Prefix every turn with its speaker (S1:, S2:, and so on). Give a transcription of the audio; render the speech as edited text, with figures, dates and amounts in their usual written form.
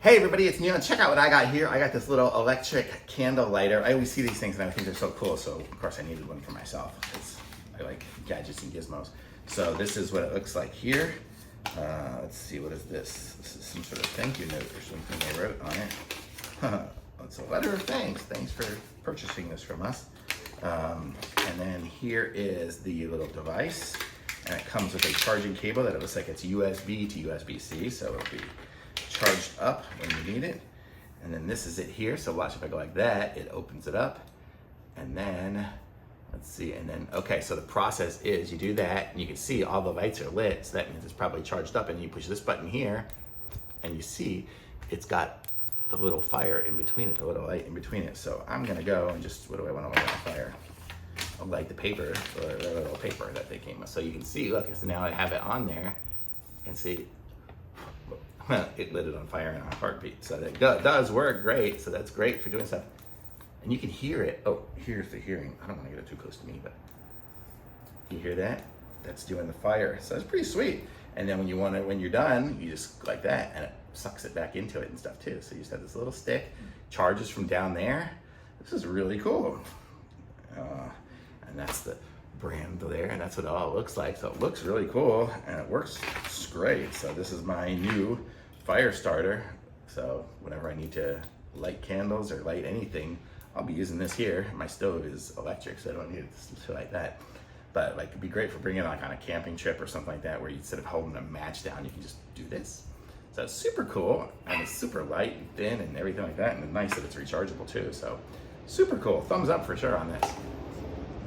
S1: Hey everybody, it's Neil. Check out what I got here. I got this little electric candle lighter. I always see these things and I think they're so cool, so of course I needed one for myself because I like gadgets and gizmos. So this is what it looks like here. Let's see, what is this? This is some sort of thank you note or something they wrote on it. It's a letter of thanks. Thanks for purchasing this from us. And then here is the little device. And it comes with a charging cable that it looks like it's USB to USB-C, so it'll be charged up when you need it. And then this is it here. So watch, if I go like that, it opens it up. And then, let's see, and then, okay, so the process is you do that and you can see all the lights are lit. So that means it's probably charged up, and you push this button here and you see it's got the little fire in between it, the little light in between it. So I'm gonna go and just, what do I wanna light on fire? I'll light the paper, or the little paper that they came with. So you can see, look, so now I have it on there and see, it lit it on fire in a heartbeat. So that does work great. So that's great for doing stuff. And you can hear it. Oh, here's the hearing. I don't want to get it too close to me, but you hear that? That's doing the fire. So it's pretty sweet. And then when you're done, you just like that, and it sucks it back into it and stuff too. So you just have this little stick, charges from down there. This is really cool. And that's the brand there, and that's what it all looks like. So it looks really cool, and it works great. So this is my new fire starter. So whenever I need to light candles or light anything, I'll be using this here. My stove is electric, so I don't need it to light that. But like, it'd be great for bringing it like on a camping trip or something like that, where instead of holding a match down, you can just do this. So it's super cool, and it's super light and thin and everything like that, and it's nice that it's rechargeable too. So super cool. Thumbs up for sure on this.